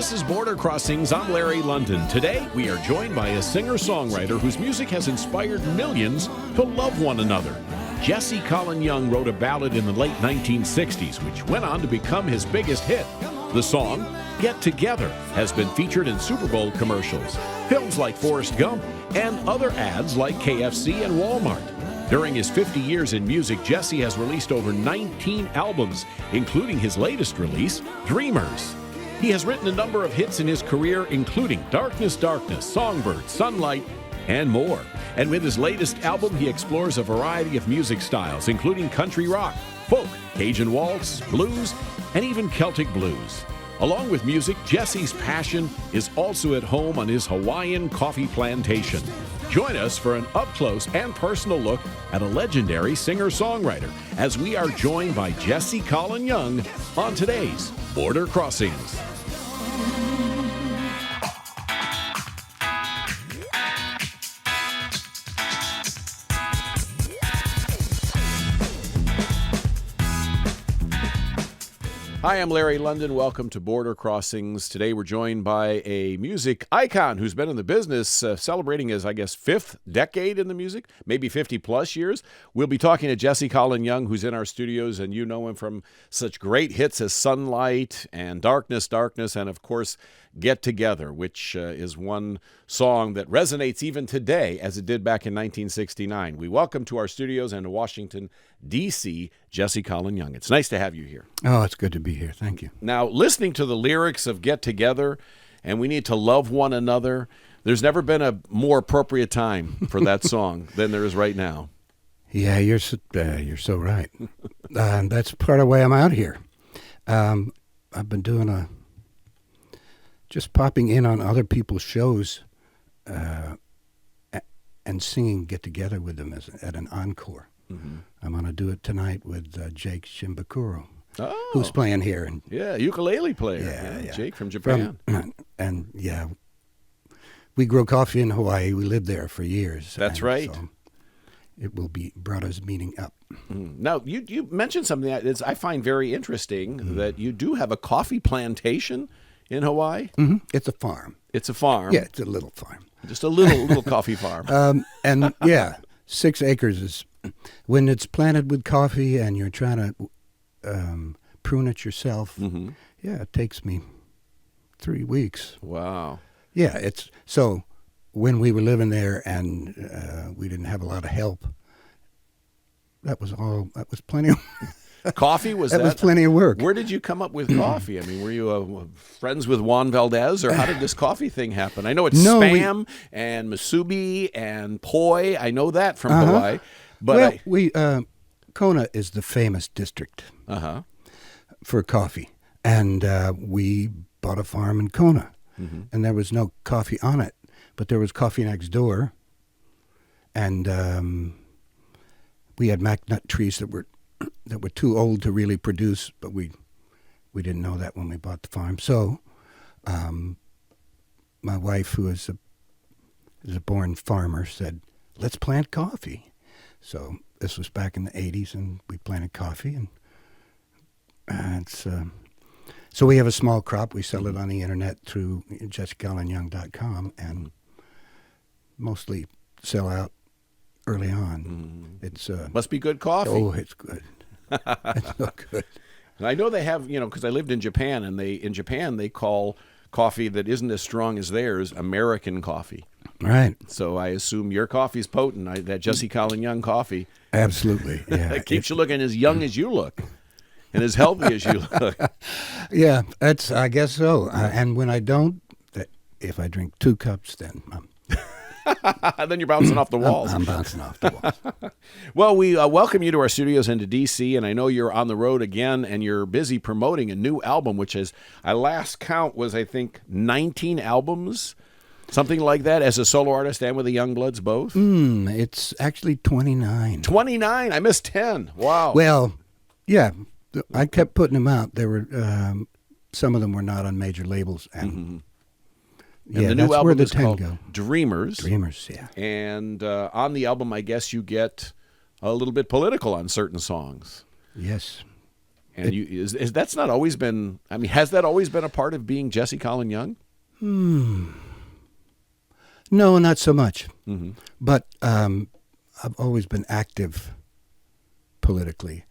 This is Border Crossings. I'm Larry London. Today, we are joined by a singer-songwriter whose music has inspired millions to love one another. Jesse Colin Young wrote a ballad in the late 1960s, which went on to become his biggest hit. The song, Get Together, has been featured in Super Bowl commercials, films like Forrest Gump, and other ads like KFC and Walmart. During his 50 years in music, Jesse has released over 19 albums, including his latest release, Dreamers. He has written a number of hits in his career, including Darkness, Darkness, Songbird, Sunlight, and more. And with his latest album, he explores a variety of music styles, including country rock, folk, Cajun waltz, blues, and even Celtic blues. Along with music, Jesse's passion is also at home on his Hawaiian coffee plantation. Join us for an up-close and personal look at a legendary singer-songwriter as we are joined by Jesse Colin Young on today's Border Crossings. Hi, I'm Larry London. Welcome to Border Crossings. Today we're joined by a music icon who's been in the business celebrating his, fifth decade in the music, maybe 50-plus years. We'll be talking to Jesse Colin Young, who's in our studios, and you know him from such great hits as Sunlight and Darkness, Darkness, and, of course, Get Together, which is one song that resonates even today as it did back in 1969. We welcome to our studios and to Washington, D.C., Jesse Colin Young. It's nice to have you here. Oh, it's good to be here. Thank you. Now, listening to the lyrics of Get Together, and we need to love one another, there's never been a more appropriate time for that song than there is right now. Yeah, you're so right. That's part of why I'm out here. I've been doing just popping in on other people's shows and singing Get Together with them at an encore. Mm-hmm. I'm going to do it tonight with Jake Shimbakuro, who's playing here. Ukulele player. Yeah. Jake from Japan. We grow coffee in Hawaii. We lived there for years. That's right. So it will be brought us meeting up. Now, you mentioned something that I find very interesting, that you do have a coffee plantation in Hawaii? Mm-hmm. It's a farm. It's a farm? Yeah, it's a little farm. Just a little coffee farm. 6 acres is, when it's planted with coffee and you're trying to prune it yourself, it takes me 3 weeks. Wow. Yeah, so when we were living there and we didn't have a lot of help, that was plenty of coffee was that was plenty of work. Where did you come up with coffee? I mean, were you friends with Juan Valdez, or how did this coffee thing happen? I know it's spam and musubi and poi. I know that from Hawaii. But Kona is the famous district for coffee, and we bought a farm in Kona, and there was no coffee on it, but there was coffee next door, and we had magnut trees that were too old to really produce, but we didn't know that when we bought the farm. So my wife, who is a born farmer, said, let's plant coffee. So this was back in the 80s, and we planted coffee. And so we have a small crop. We sell it on the internet through jessecolinyoung.com and mostly sell out early on. It's must be good coffee. Oh, it's good. It's so good. I know they have, because I lived in Japan, and in Japan they call coffee that isn't as strong as theirs American coffee. Right. So I assume your coffee's potent. That Jesse Colin Young coffee. Absolutely. Yeah. It keeps you looking as young as you look, and as healthy as you look. Yeah, I guess so. And when I don't, if I drink 2 cups, then then you're bouncing off the walls. I'm bouncing off the walls. Well, we welcome you to our studios and to D.C., and I know you're on the road again, and you're busy promoting a new album, which is, I last count was, I think, 19 albums, something like that, as a solo artist and with the Youngbloods both? It's actually 29. 29? I missed 10. Wow. Well, yeah, I kept putting them out. There were some of them were not on major labels, and And the new album is called go. Dreamers. Dreamers, yeah. And on the album, I guess you get a little bit political on certain songs. Yes. And is that's not always been? I mean, has that always been a part of being Jesse Colin Young? No, not so much. Mm-hmm. But I've always been active politically.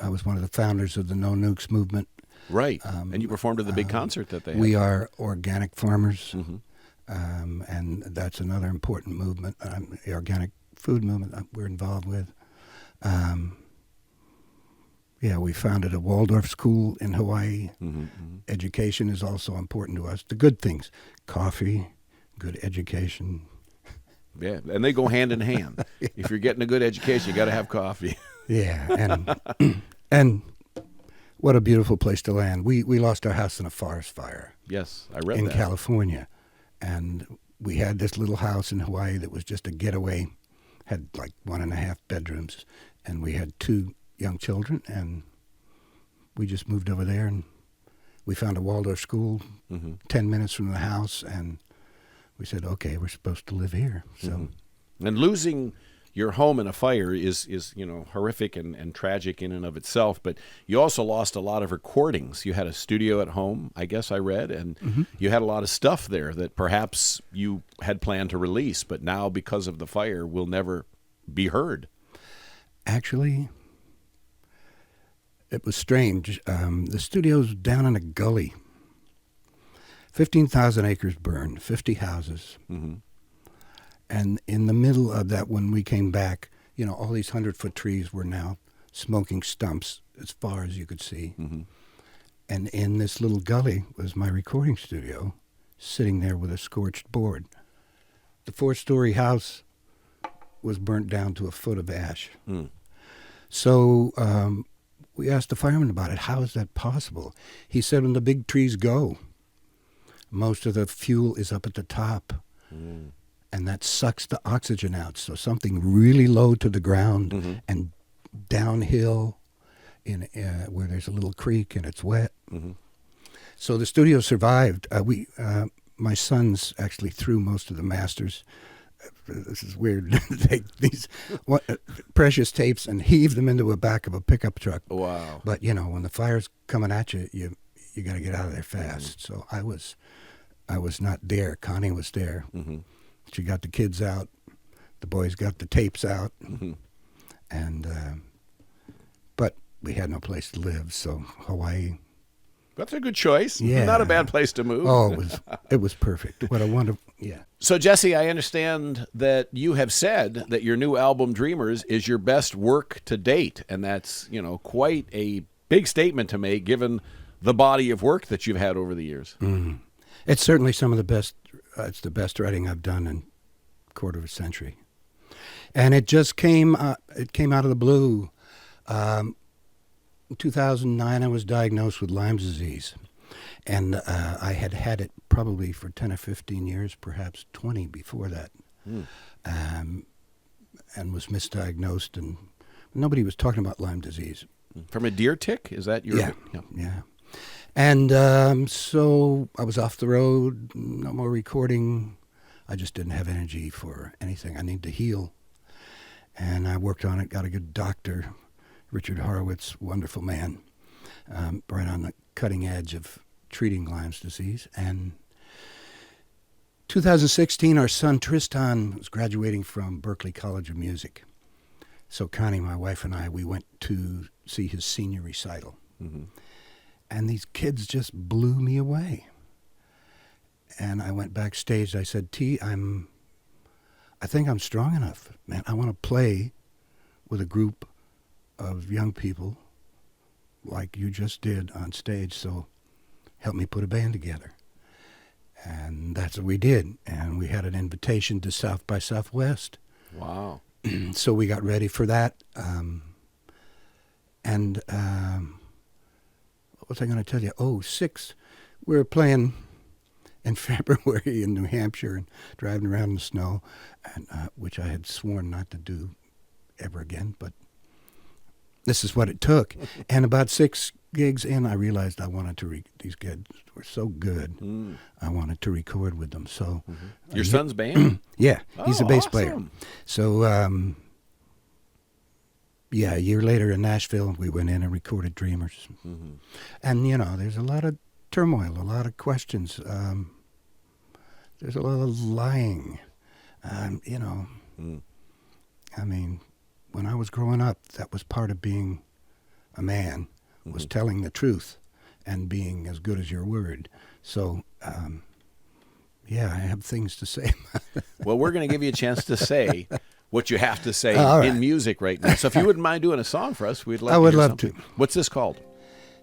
I was one of the founders of the No Nukes movement. Right. And you performed at the big concert that they had. We are organic farmers, Mm-hmm. and that's another important movement, the organic food movement that we're involved with. We founded a Waldorf school in Hawaii. Mm-hmm. Mm-hmm. Education is also important to us. The good things, coffee, good education. Yeah, and they go hand in hand. If you're getting a good education, you got to have coffee. Yeah, and what a beautiful place to land. We lost our house in a forest fire. Yes, I read in that. California, and we had this little house in Hawaii that was just a getaway, had like 1.5 bedrooms, and we had 2 young children, and we just moved over there, and we found a Waldorf school 10 minutes from the house, and we said, okay, we're supposed to live here. So, And losing your home in a fire is horrific and tragic in and of itself, but you also lost a lot of recordings. You had a studio at home, I guess I read, and you had a lot of stuff there that perhaps you had planned to release, but now because of the fire will never be heard. Actually, it was strange. The studio's down in a gully. 15,000 acres burned, 50 houses. Mm-hmm. And in the middle of that, when we came back, all these 100-foot trees were now smoking stumps as far as you could see. Mm-hmm. And in this little gully was my recording studio, sitting there with a scorched board. The 4-story house was burnt down to a foot of ash. Mm. So we asked the fireman about it. How is that possible? He said, when the big trees go, most of the fuel is up at the top. Mm. And that sucks the oxygen out. So something really low to the ground and downhill in where there's a little creek and it's wet. Mm-hmm. So the studio survived. My sons actually threw most of the masters. This is weird. Take these precious tapes and heave them into the back of a pickup truck. Wow. But when the fire's coming at you, you got to get out of there fast. So I was not there. Connie was there. Mm-hmm. She got the kids out. The boys got the tapes out. Mm-hmm. And but we had no place to live, so Hawaii. That's a good choice. Yeah. Not a bad place to move. Oh, it was perfect. What a wonderful, yeah. So, Jesse, I understand that you have said that your new album, Dreamers, is your best work to date. And that's, quite a big statement to make given the body of work that you've had over the years. Mm-hmm. It's certainly some of the best. It's the best writing I've done in a quarter of a century, and it just came. It came out of the blue. In 2009, I was diagnosed with Lyme disease, and I had had it probably for 10 or 15 years, perhaps 20 before that, and was misdiagnosed, and nobody was talking about Lyme disease. From a deer tick? Is that your? Yeah. And so I was off the road, no more recording. I just didn't have energy for anything. I need to heal. And I worked on it, got a good doctor, Richard Horowitz, wonderful man, right on the cutting edge of treating Lyme's disease. And 2016, our son Tristan was graduating from Berklee College of Music. So Connie, my wife, and we went to see his senior recital. Mm-hmm. And these kids just blew me away. And I went backstage. I said, T, I think I'm strong enough. Man, I want to play with a group of young people like you just did on stage. So help me put a band together. And that's what we did. And we had an invitation to South by Southwest. Wow. So we got ready for that. What was I going to tell you? We were playing in February in New Hampshire and driving around in the snow, and which I had sworn not to do ever again, but this is what it took. And about 6 gigs in, I realized I wanted to these kids were so good. I wanted to record with them. So your son's band? Yeah, he's a bass player. Awesome. So yeah, a year later in Nashville, we went in and recorded Dreamers. Mm-hmm. And, there's a lot of turmoil, a lot of questions. There's a lot of lying. Mm. I mean, when I was growing up, that was part of being a man, was telling the truth and being as good as your word. So, yeah, I have things to say. Well, we're going to give you a chance to say what you have to say right. in music right now. So if you wouldn't mind doing a song for us, we'd love to I would hear love something. to. What's this called?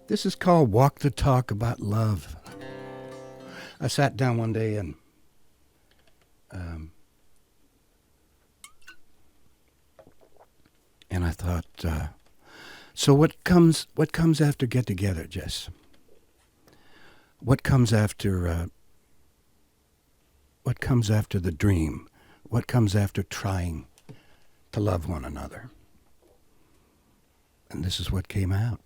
This is called Walk the Talk About Love. I sat down one day and I thought, so what comes after Get Together, Jess? What comes after the dream? What comes after trying to love one another? And this is what came out.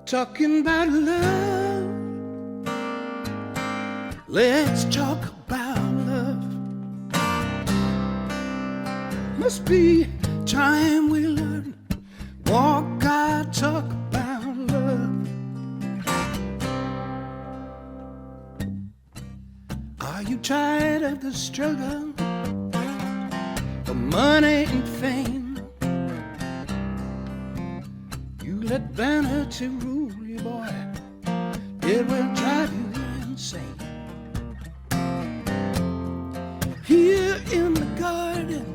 Talking about love. Let's talk about love. Must be time we learn. Walk our talk about love. Are you tired of the struggle for money and fame? You let vanity rule you, boy. It will drive you insane. Here in the garden,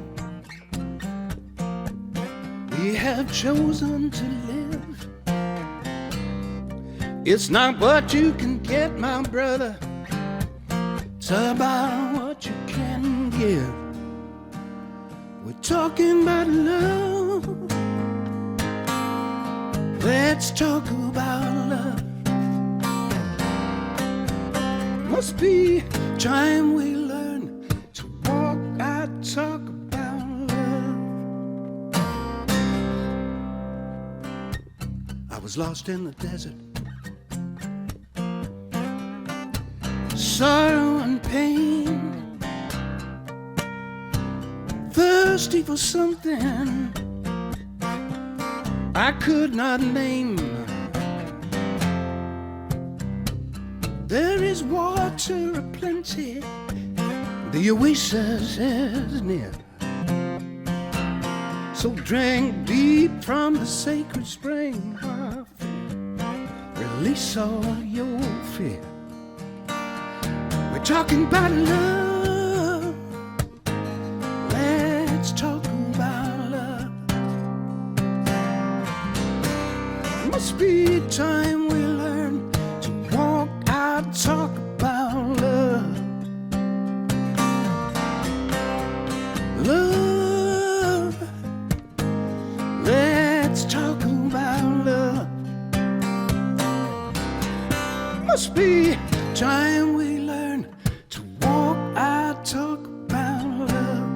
we have chosen to live. It's not what you can get, my brother. It's about what you can give. We're talking about love. Let's talk about love. Must be time we learn to walk our talk about love. I was lost in the desert, sorrow and pain, thirsty for something I could not name. There is water aplenty, the oasis is near. So drink deep from the sacred spring of faith. Release all your fear. We're talking about love. Let's talk about love. Must be time we learn to walk our talk about love. Love. Let's talk about love. Must be time we learn to walk our talk about love.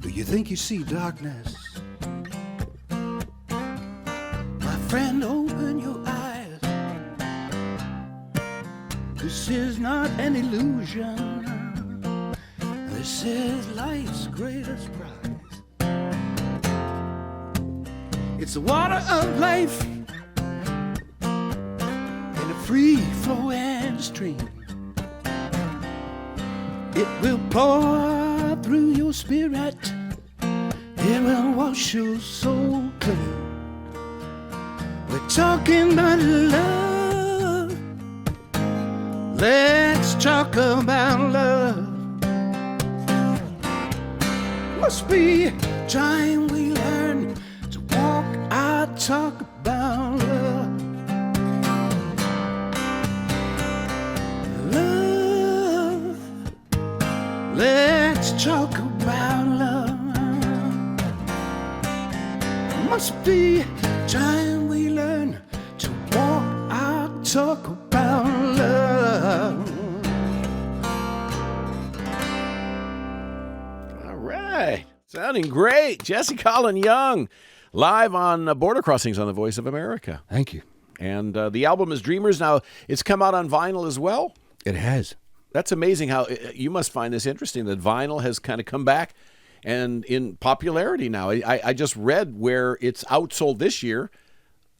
Do you think you see darkness? My friend, open your eyes. This is not an illusion. This is life's greatest prize. It's the water of life in a free-flowing stream. It will pour through your spirit. It will wash your soul clean. We're talking about love. Let's talk about love. Must be time we learn to walk our talk about love. Love. Let's talk about love. Must be time we learn to walk our talk about love. All right. Sounding great. Jesse Colin Young live on Border Crossings on the Voice of America. Thank you. And the album is Dreamers. Now, it's come out on vinyl as well? It has. That's amazing how you must find this interesting that vinyl has kind of come back and in popularity now. I just read where it's outsold this year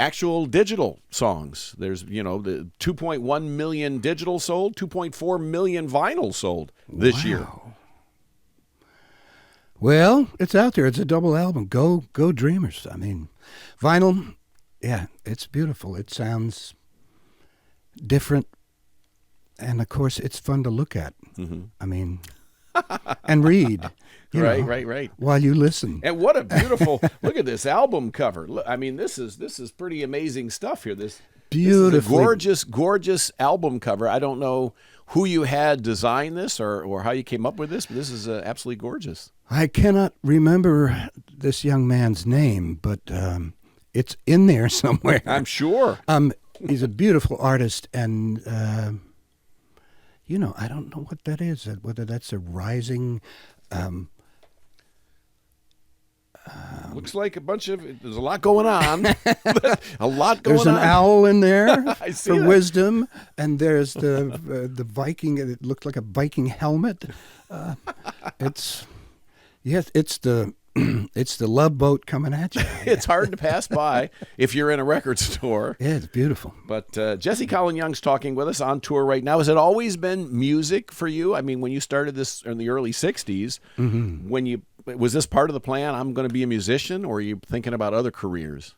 actual digital songs. There's, the 2.1 million digital sold, 2.4 million vinyl sold this year. Well, it's out there. It's a double album. Go Dreamers. I mean, vinyl, yeah, it's beautiful. It sounds different. And, of course, it's fun to look at. Mm-hmm. I mean, and read. Right. While you listen. And what a beautiful, look at this album cover. Look, I mean, this is pretty amazing stuff here. This is a gorgeous album cover. I don't know who you had design this or how you came up with this, but this is absolutely gorgeous. I cannot remember this young man's name, but it's in there somewhere. I'm sure. He's a beautiful artist, and I don't know what that is. Whether that's a rising. Looks like there's a lot going on. There's an owl in there I see for that. wisdom, and there's the Viking. It looked like a Viking helmet. It's the Love Boat coming at you. It's hard to pass by if you're in a record store. Yeah, it's beautiful. But Jesse Colin Young's talking with us on tour right now. Has it always been music for you? I mean, when you started this in the early 60s, mm-hmm. Was this part of the plan, I'm going to be a musician, or are you thinking about other careers?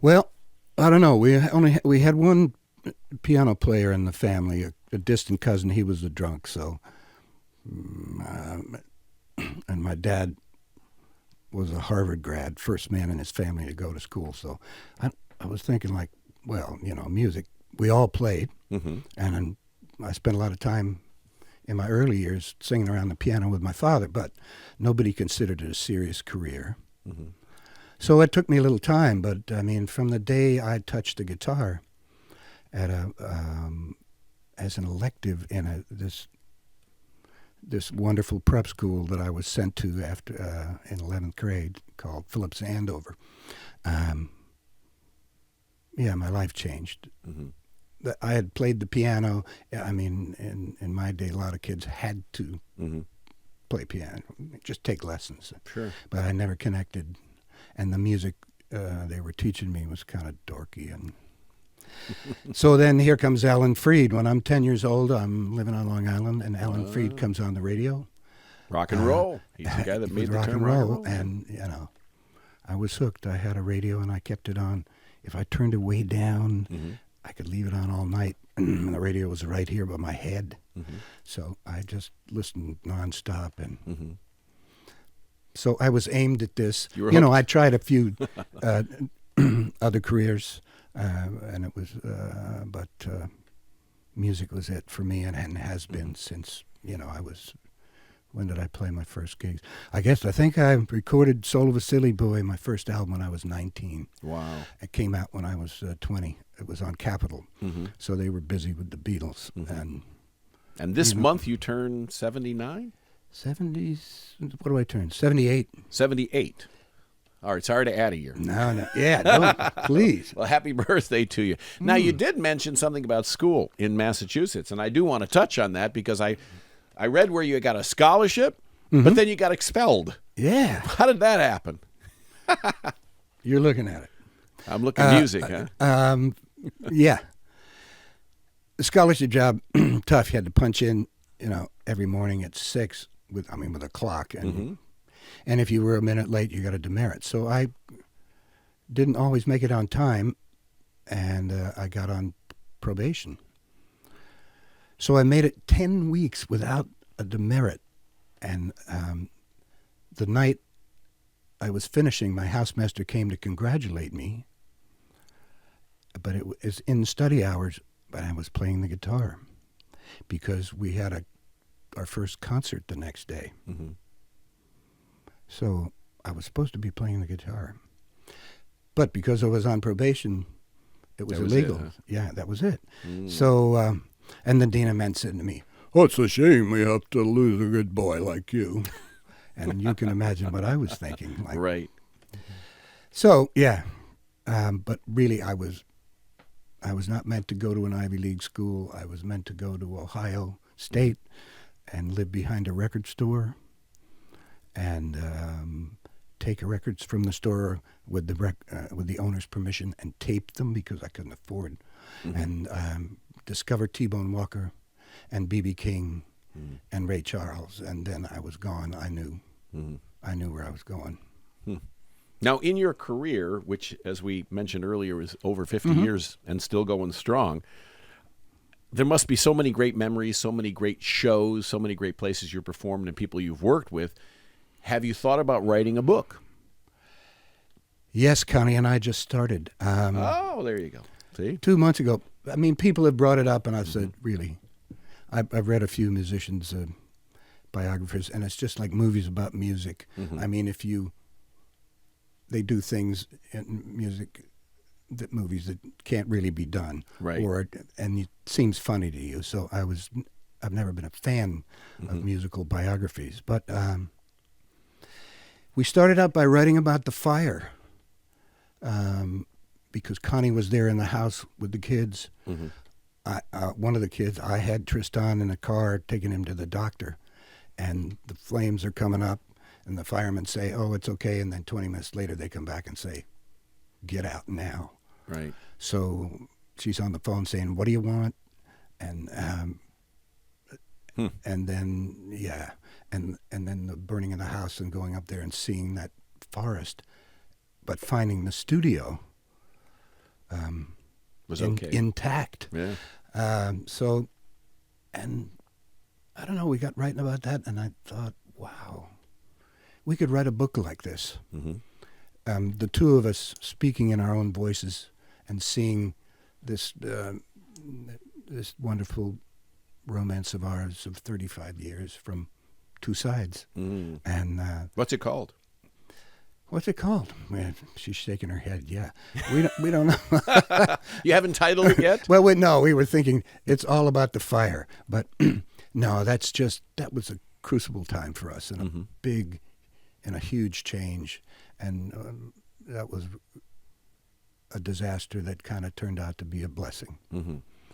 Well, I don't know. We had one piano player in the family, a distant cousin. He was a drunk, so and my dad was a Harvard grad, first man in his family to go to school. So I was thinking, like, well, music. We all played, mm-hmm. and I spent a lot of time in my early years singing around the piano with my father, but nobody considered it a serious career. Mm-hmm. So it took me a little time, but I mean, from the day I touched the guitar at as an elective in this wonderful prep school that I was sent to after in 11th grade called Phillips Andover, my life changed. Mm-hmm. I had played the piano. I mean, in my day, a lot of kids had to mm-hmm. play piano, just take lessons. Sure. But I never connected. And the music they were teaching me was kind of dorky. And so then here comes Alan Freed. When I'm 10 years old, I'm living on Long Island, and Alan Freed comes on the radio. Rock and roll. He's the guy that made the term rock and roll. And, I was hooked. I had a radio, and I kept it on. If I turned it way down, mm-hmm. I could leave it on all night, and the radio was right here by my head. Mm-hmm. So I just listened nonstop, and mm-hmm. so I was aimed at this. I tried a few other careers, and it was, but music was it for me, and has been since I was. When did I play my first gigs? I think I recorded Soul of a Silly Boy, my first album, when I was 19. Wow. It came out when I was 20. It was on Capitol. Mm-hmm. So they were busy with the Beatles. Mm-hmm. And this month you turn 79? 70s. What do I turn? 78. 78. All right, sorry to add a year. No. Yeah, no, please. Well, happy birthday to you. Now, you did mention something about school in Massachusetts, and I do want to touch on that because I read where you got a scholarship, mm-hmm. but then you got expelled. Yeah. How did that happen? You're looking at it. I'm looking music, huh? Yeah. The scholarship job, tough. You had to punch in, every morning at 6 with a clock. And mm-hmm. and if you were a minute late, you got a demerit. So I didn't always make it on time, and I got on probation. So I made it 10 weeks without a demerit. And the night I was finishing, my housemaster came to congratulate me. But it was in study hours, but I was playing the guitar because we had our first concert the next day. Mm-hmm. So I was supposed to be playing the guitar. But because I was on probation, it was illegal. Huh? Yeah, that was it. Mm. So... and then Dina Ment said to me, "Oh, it's a shame we have to lose a good boy like you." And you can imagine what I was thinking. Right. So yeah, but really, I was not meant to go to an Ivy League school. I was meant to go to Ohio State and live behind a record store and take records from the store with the owner's permission and tape them because I couldn't afford, and discover T-Bone Walker and B.B. King and Ray Charles, and then I was gone. I knew where I was going. Now, in your career, which, as we mentioned earlier, is over 50 years and still going strong, there must be so many great memories, so many great shows, so many great places you've performed and people you've worked with. Have you thought about writing a book? Yes, Connie and I just started. There you go. See? 2 months ago. I mean, people have brought it up, and I've said, really. I've read a few musicians' biographies, and it's just like movies about music. I mean, they do things in music, movies that can't really be done, right? And it seems funny to you. So I've never been a fan of musical biographies, but we started out by writing about the fire, because Connie was there in the house with the kids. One of the kids, I had Tristan in a car taking him to the doctor, and the flames are coming up. And the firemen say, "Oh, it's okay," and then 20 minutes later they come back and say, "Get out now." Right. So she's on the phone saying, "What do you want?" And and then and then the burning of the house and going up there and seeing that forest, but finding the studio was intact. Yeah. So, and I don't know, we got writing about that, and I thought, wow. We could write a book like this. The two of us speaking in our own voices and seeing this this wonderful romance of ours of 35 years from two sides. And what's it called? What's it called? Man, she's shaking her head. Yeah, we don't know. You haven't titled it yet? Well, we were thinking it's all about the fire, but no, that was a crucible time for us and a huge change, and that was a disaster that kind of turned out to be a blessing.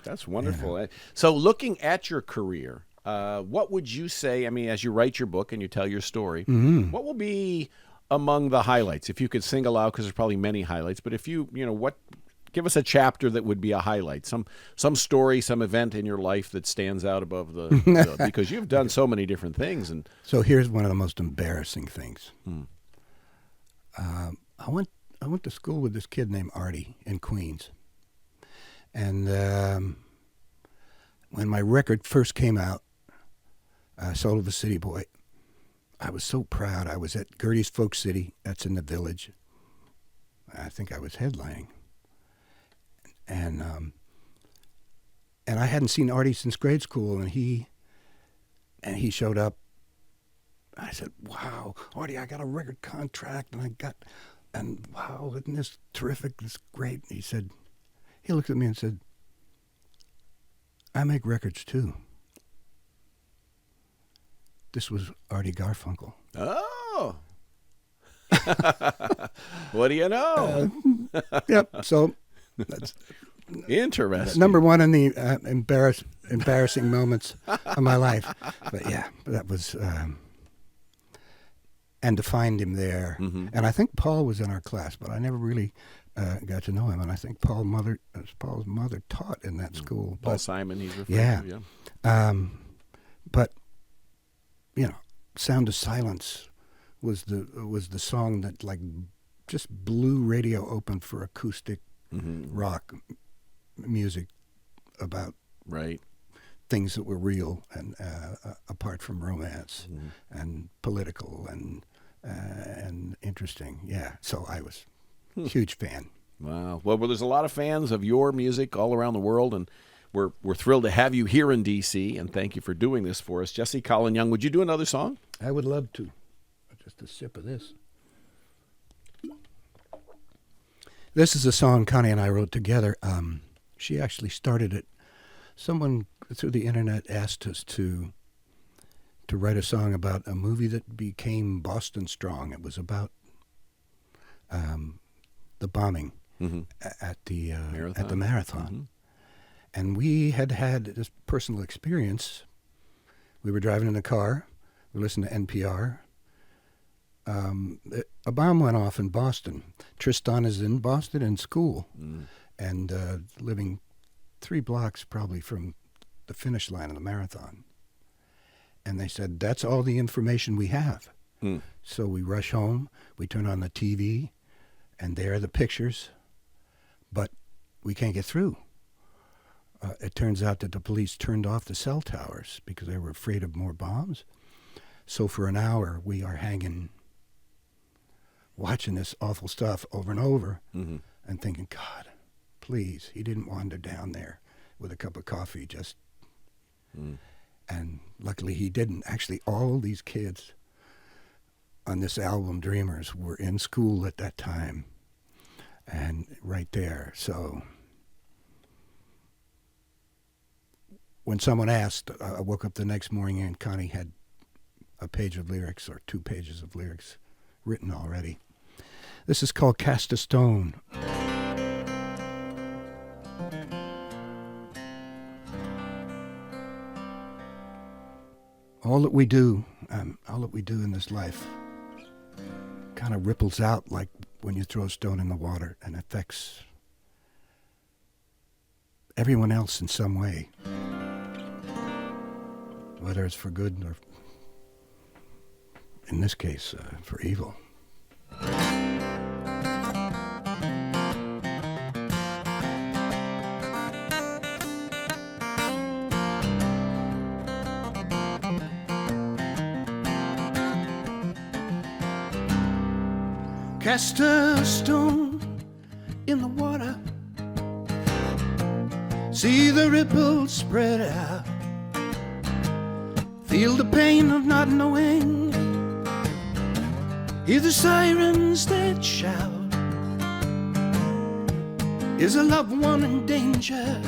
That's wonderful. So looking at your career, what would you say, I mean, as you write your book and you tell your story, what will be among the highlights? If you could single out, because there's probably many highlights, but if give us a chapter that would be a highlight, some story, some event in your life that stands out above the because you've done so many different things. And so here's one of the most embarrassing things. I went to school with this kid named Artie in Queens, and when my record first came out, Soul of a City Boy, I was so proud. I was at Gertie's Folk City, that's in the Village. I think I was headlining. And I hadn't seen Artie since grade school, and he showed up. I said, "Wow, Artie, I got a record contract, and wow, isn't this terrific? This is great." And he looked at me and said, "I make records too." This was Artie Garfunkel. Oh. What do you know? Yep. So that's interesting. Number one in the embarrassing moments of my life. But yeah, that was, and to find him there. And I think Paul was in our class, but I never really got to know him. And I think Paul's mother taught in that school. Paul Simon, he's referring to. Yeah. But Sound of Silence was the song that just blew radio open for acoustic rock music about things that were real and apart from romance and political and interesting. Yeah, so I was a huge fan. Wow. Well, there's a lot of fans of your music all around the world, and we're thrilled to have you here in D.C., and thank you for doing this for us. Jesse Colin Young, would you do another song? I would love to. Just a sip of this. This is a song Connie and I wrote together. She actually started it. Someone through the internet asked us to write a song about a movie that became Boston Strong. It was about the bombing at the marathon. Mm-hmm. And we had this personal experience. We were driving in a car. We listened to NPR. A bomb went off in Boston. Tristan is in Boston in school and living 3 blocks probably from the finish line of the marathon. And they said, that's all the information we have. So we rush home, we turn on the TV, and there are the pictures, but we can't get through. It turns out that the police turned off the cell towers because they were afraid of more bombs. So for an hour, we are hanging, watching this awful stuff over and over, and thinking, God, please, he didn't wander down there with a cup of coffee just... And luckily he didn't. Actually, all these kids on this album, Dreamers, were in school at that time and right there. So when someone asked, I woke up the next morning and Connie had a page of lyrics or 2 pages of lyrics written already. This is called Cast a Stone. All that we do in this life kind of ripples out like when you throw a stone in the water and affects everyone else in some way, whether it's for good or, in this case, for evil. Cast a stone in the water, see the ripples spread out, feel the pain of not knowing, hear the sirens that shout. Is a loved one in danger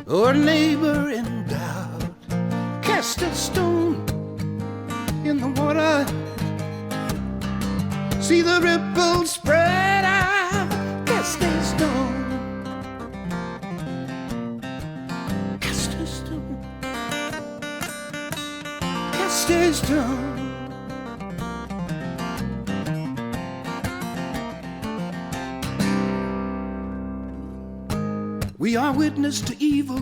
or a neighbor in doubt? Cast a stone in the water, see the ripples spread out. Cast a stone, cast a stone, cast a stone. We are witness to evil,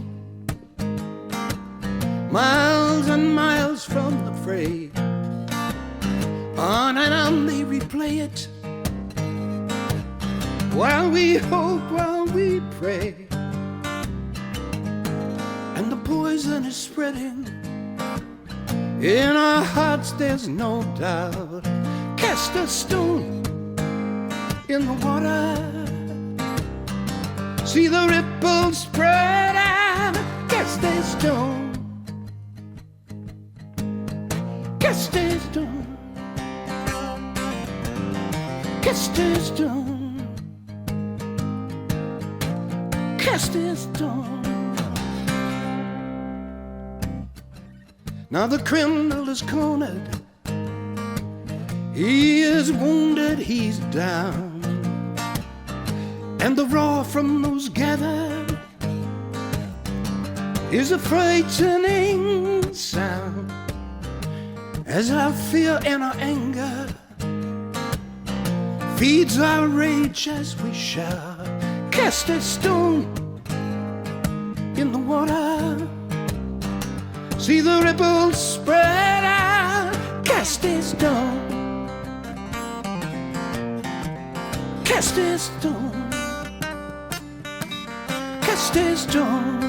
miles and miles from the fray. On and on they replay it, while we hope, while we pray. And the poison is spreading, in our hearts there's no doubt. Cast a stone in the water, see the ripples spread out. Cast a stone, cast a stone, cast a stone, cast a stone. Now the criminal is cornered, he is wounded, he's down, and the roar from those gathered is a frightening sound. As our fear and our anger feeds our rage as we shout. Cast a stone in the water, see the ripples spread out. Cast a stone, cast a stone, cast a stone,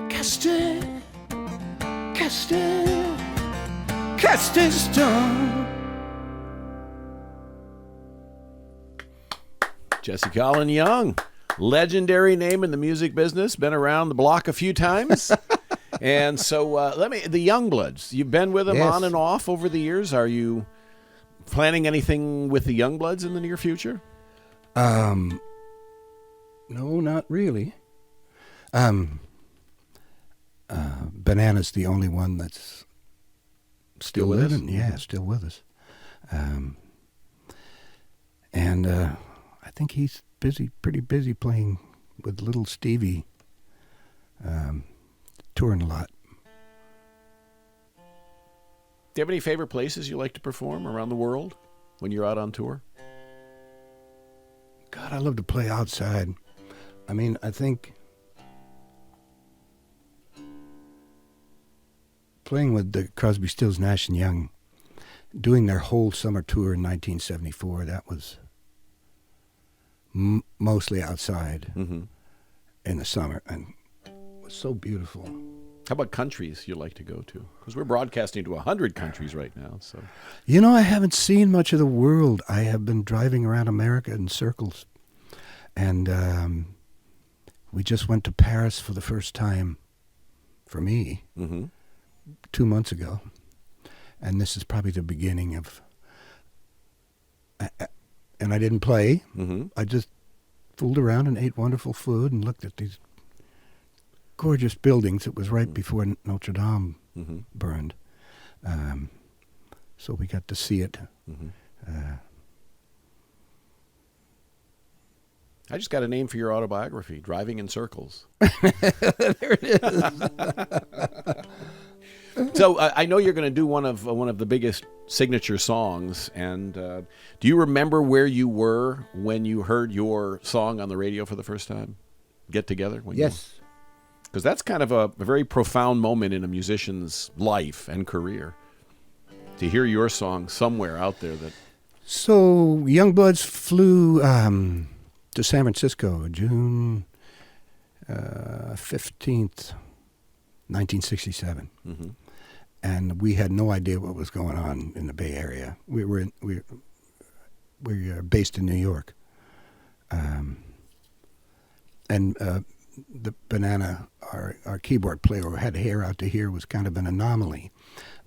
cast a, cast a, cast a stone. Jesse Colin Young, legendary name in the music business, been around the block a few times. And so the Youngbloods, you've been with them on and off over the years. Are you planning anything with the Youngbloods in the near future? No, not really. Banana's the only one that's Still with living. us? Yeah, still with us. And I think he's pretty busy playing with little Stevie, touring a lot. Do you have any favorite places you like to perform around the world when you're out on tour? God, I love to play outside. I mean, I think playing with the Crosby, Stills, Nash and Young, doing their whole summer tour in 1974, that was mostly outside in the summer, and it was so beautiful. How about countries you like to go to? Because we're broadcasting to 100 countries right now. So, you know, I haven't seen much of the world. I have been driving around America in circles, and we just went to Paris for the first time, for me, 2 months ago, and this is probably the beginning of. And I didn't play. I just fooled around and ate wonderful food and looked at these gorgeous buildings. It was right before Notre Dame burned. So we got to see it. I just got a name for your autobiography, Driving in Circles. There it is. So I know you're going to do one of the biggest signature songs, and do you remember where you were when you heard your song on the radio for the first time? Get Together? Yes. Because that's kind of a very profound moment in a musician's life and career, to hear your song somewhere out there. So Youngbloods flew to San Francisco June 15th, 1967. And we had no idea what was going on in the Bay Area. We were based in New York, and the Banana, our keyboard player who had hair out to here, was kind of an anomaly.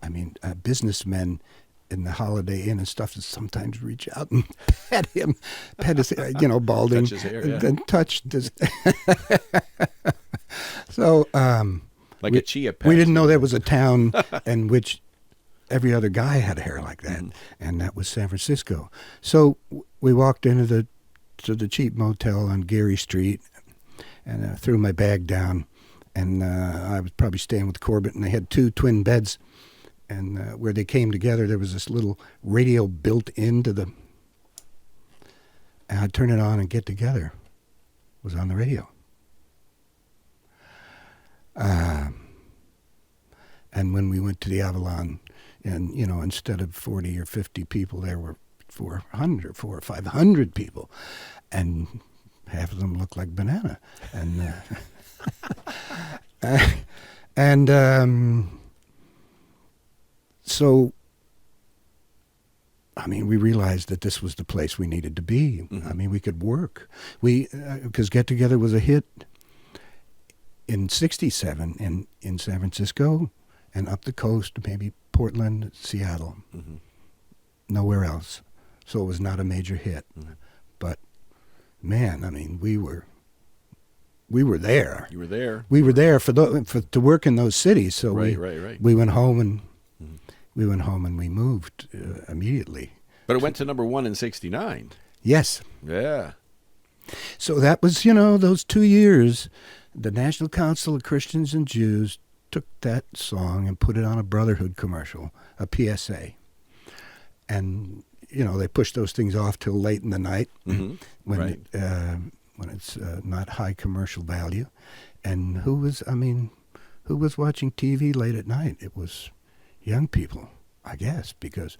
I mean, businessmen in the Holiday Inn and stuff would sometimes reach out and pet his, balding, touch his hair, yeah. and touch his. So. Like a chia pet. We didn't know there was a town in which every other guy had hair like that, and that was San Francisco. So we walked into the cheap motel on Geary Street, and threw my bag down, and I was probably staying with Corbett, and they had 2 twin beds, and where they came together, there was this little radio built into the. And I'd turn it on and Get Together was on the radio. And when we went to the Avalon, and instead of 40 or 50 people, there were 400 or 500 people, and half of them looked like Banana, and so I mean, we realized that this was the place we needed to be. I mean, we could work. Because Get Together was a hit in '67 in San Francisco and up the coast, maybe Portland, Seattle, nowhere else. So it was not a major hit. But man, I mean, we were there. You were there. We were there to work in those cities. So right. we went home and we moved immediately. But it went to number 1 in '69. Yes. Yeah. So that was, those 2 years. The National Council of Christians and Jews took that song and put it on a Brotherhood commercial, a PSA. And, they pushed those things off till late in the night when it's not high commercial value. And who was watching TV late at night? It was young people, I guess, because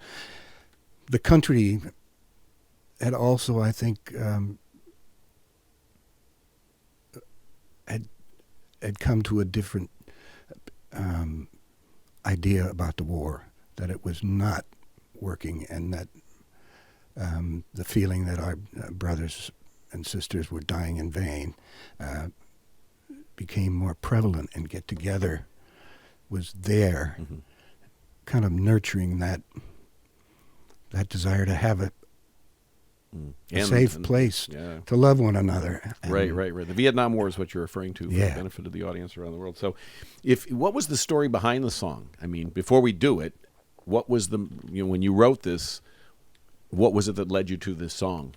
the country had also, I think, had come to a different idea about the war, that it was not working, and that the feeling that our brothers and sisters were dying in vain became more prevalent, and Get Together was there, kind of nurturing that desire to have a safe place to love one another. And right. The Vietnam War is what you're referring to for the benefit of the audience around the world. So what was the story behind the song? I mean, before we do it, what was when you wrote this, what was it that led you to this song?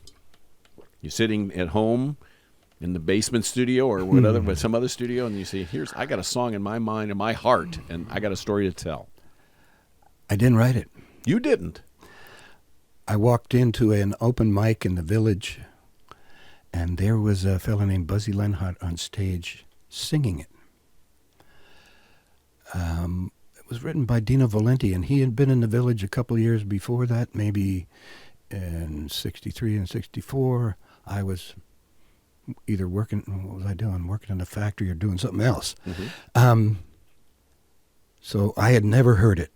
You sitting at home in the basement studio or whatever, some other studio, and you say, I got a song in my mind, in my heart, and I got a story to tell. I didn't write it. You didn't? I walked into an open mic in the Village, and there was a fellow named Buzzy Lenhart on stage singing it. It was written by Dino Valenti, and he had been in the Village a couple of years before that, maybe in 63 and 64. I was either working, what was I doing? Working in a factory or doing something else. Mm-hmm. So I had never heard it.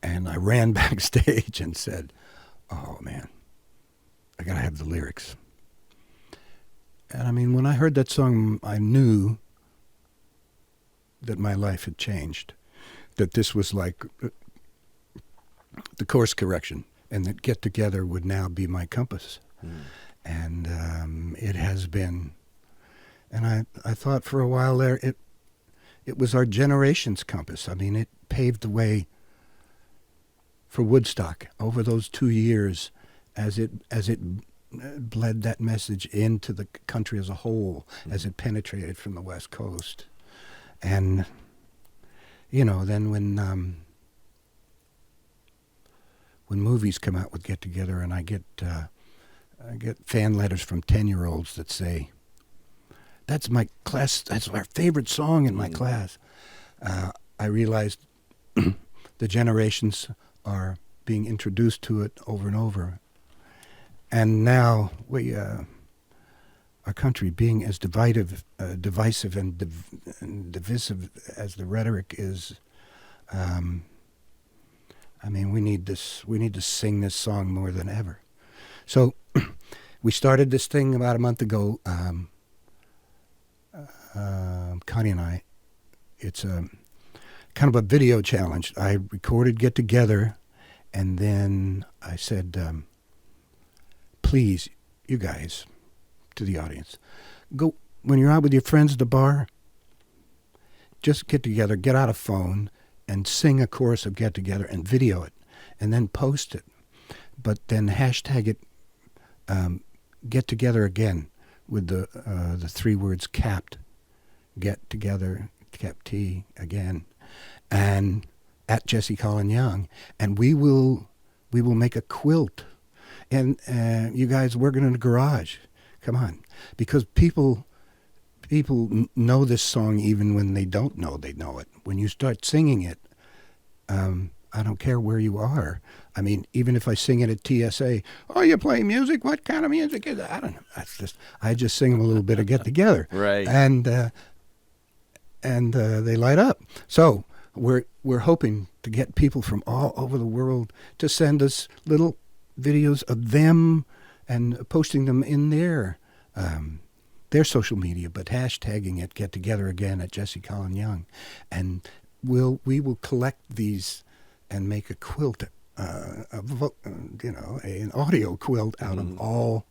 And I ran backstage and said, oh, man, I got to have the lyrics. And I mean, when I heard that song, I knew that my life had changed, that this was like the course correction, and that Get Together would now be my compass. And it has been. And I thought for a while there, it was our generation's compass. I mean, it paved the way for Woodstock over those 2 years as it bled that message into the country as a whole, as it penetrated from the West Coast. And, then when movies come out with Get Together, and I get fan letters from 10-year-olds that say, that's my class, that's our favorite song in my class. I realized the generations are being introduced to it over and over. And now our country being as divisive and divisive as the rhetoric is, we need to sing this song more than ever. So we started this thing about a month ago, Connie and I. It's a kind of a video challenge. I recorded Get Together, and then I said, please, you guys, to the audience, go, when you're out with your friends at the bar, just get together, get out a phone, and sing a chorus of Get Together and video it, and then post it. But then hashtag it, Get Together Again, with the 3 words capped, Get Together, capped T, again, and at Jesse Colin Young, and we will make a quilt, and you guys working in the garage, come on, because people know this song even when they don't know they know it. When you start singing it, I don't care where you are. I mean, even if I sing it at TSA, oh, you play music? What kind of music is it? I don't know. I just sing them a little bit of Get Together, right? And they light up. So we're hoping to get people from all over the world to send us little videos of them and posting them in their social media, but hashtagging it Get Together Again at Jesse Colin Young, and we will collect these and make a quilt, an audio quilt out of all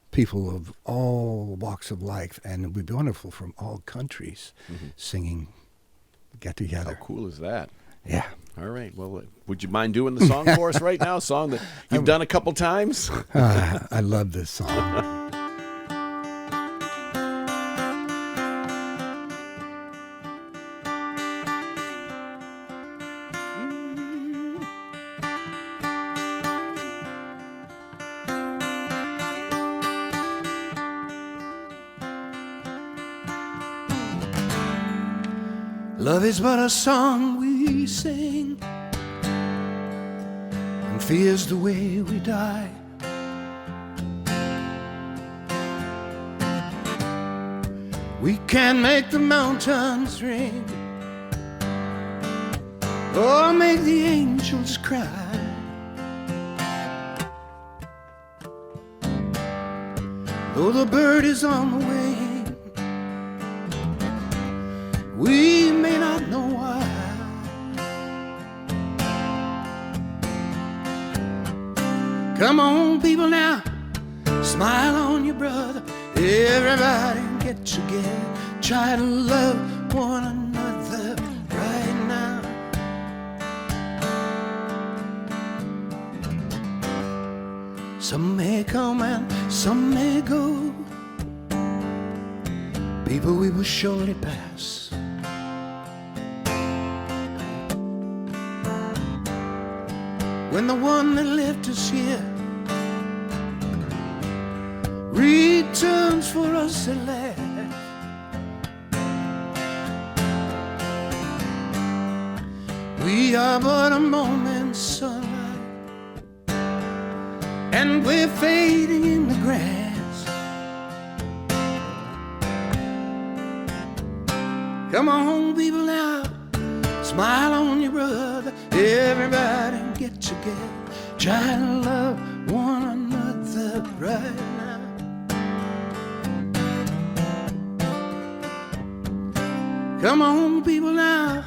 people of all walks of life, and it would be wonderful from all countries singing Get Together. How cool is that? Yeah. All right. Well, would you mind doing the song for us right now? A song that you've done a couple times? I love this song. Love is but a song we sing, and fear's the way we die. We can make the mountains ring, or make the angels cry. Though the bird is on the wing, we may not know why. Come on, people, now, smile on your brother. Everybody get together, try to love one another right now. Some may come and some may go. People we will surely pass. When the one that left us here returns for us at last, we are but a moment's sunlight, and we're fading in the grass. Come on, people, now, smile on your brother. Everybody get together, try to love one another right now. Come on, people, now,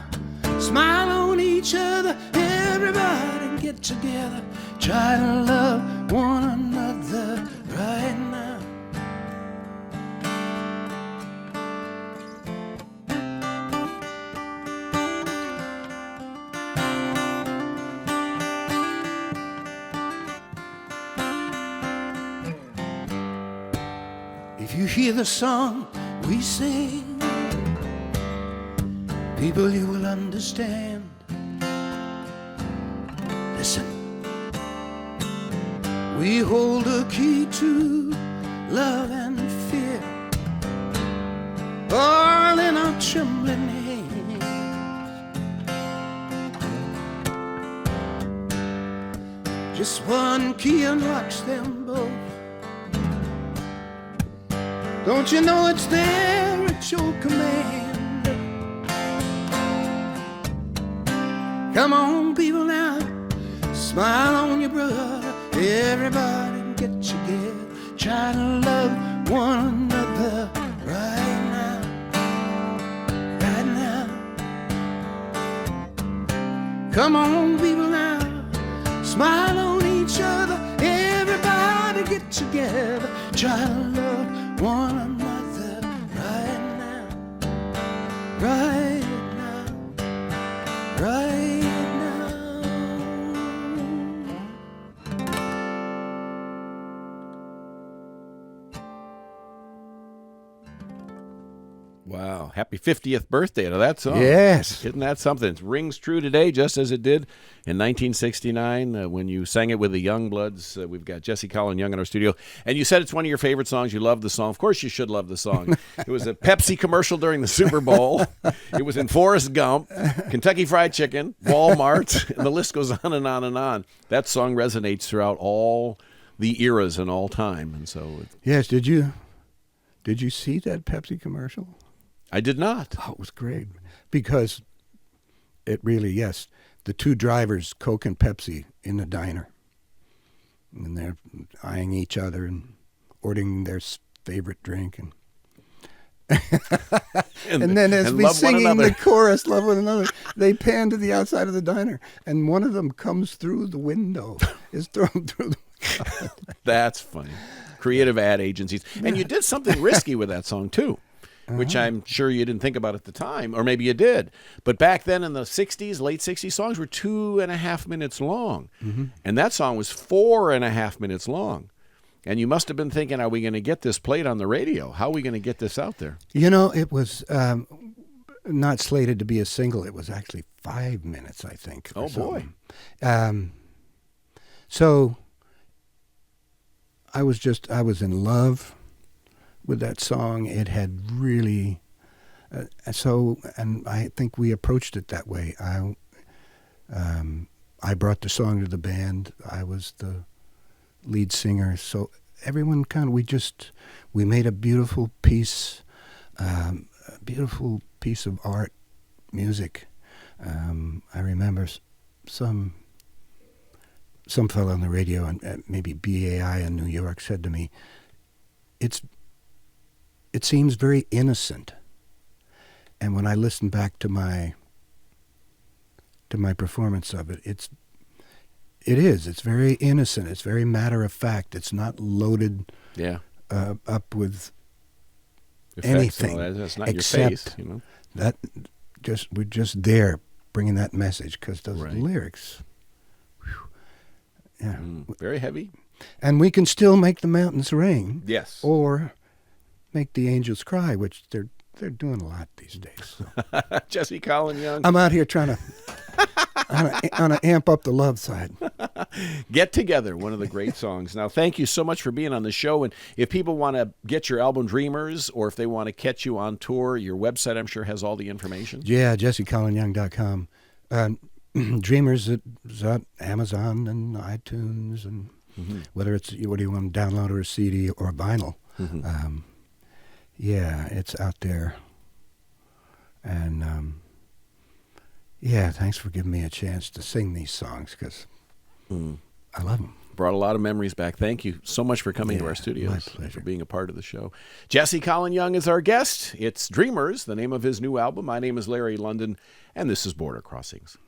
smile on each other. Everybody get together, try to love one another right now. If you hear the song we sing, people, you will understand. Listen, we hold a key to love and fear, all in our trembling hands. Just one key unlocks them both. Don't you know it's there at your command? Come on, people, now, smile on your brother. Everybody get together, try to love one another right now, right now. Come on, people, now, smile on each other. Everybody get together, try to love one another right now, right now, right now. Wow. Happy 50th birthday to that song. Yes. Isn't that something? It rings true today just as it did in 1969 when you sang it with the Youngbloods. We've got Jesse Colin Young in our studio. And you said it's one of your favorite songs. You love the song. Of course you should love the song. It was a Pepsi commercial during the Super Bowl. It was in Forrest Gump, Kentucky Fried Chicken, Walmart, and the list goes on and on and on. That song resonates throughout all the eras and all time. And so, Yes, did you see that Pepsi commercial? I did not. Oh, it was great because it really, yes, the two drivers, Coke and Pepsi, in the diner, and they're eyeing each other and ordering their favorite drink, and and then as we singing the chorus, love one another, they pan to the outside of the diner, and one of them comes through the window, is thrown through the window. That's funny. Creative ad agencies. And you did something risky with that song, too, which I'm sure you didn't think about at the time, or maybe you did. But back then in the 60s, late 60s, songs were 2.5 minutes long. Mm-hmm. And that song was 4.5 minutes long. And you must have been thinking, are we going to get this played on the radio? How are we going to get this out there? You know, it was not slated to be a single. It was actually 5 minutes, I think. Oh, boy. So I was in love with that song. It had really, and I think we approached it that way. I brought the song to the band. I was the lead singer. So everyone we made a beautiful piece of art, music. I remember some fellow on the radio, and maybe BAI in New York, said to me, it seems very innocent. And when I listened back to my performance of it, it's very innocent. It's very matter of fact. It's not loaded up with effects, anything. That's not except your face, you know. That we're just there bringing that message, because those lyrics. Yeah. Very heavy. And we can still make the mountains rain. Yes. Or make the angels cry, which they're doing a lot these days. So. Jesse Colin Young. I'm out here trying to on a amp up the love side. Get Together, one of the great songs. Now, thank you so much for being on the show. And if people want to get your album Dreamers, or if they want to catch you on tour, your website, I'm sure, has all the information. Yeah, jessecolinyoung.com. Dreamers is at Amazon and iTunes, and whether it's what you want to download or a CD or vinyl. Yeah, it's out there. And yeah, thanks for giving me a chance to sing these songs, because I love them. Brought a lot of memories back. Thank you so much for coming to our studios and for being a part of the show. Jesse Colin Young is our guest. It's Dreamers, the name of his new album. My name is Larry London, and this is Border Crossings.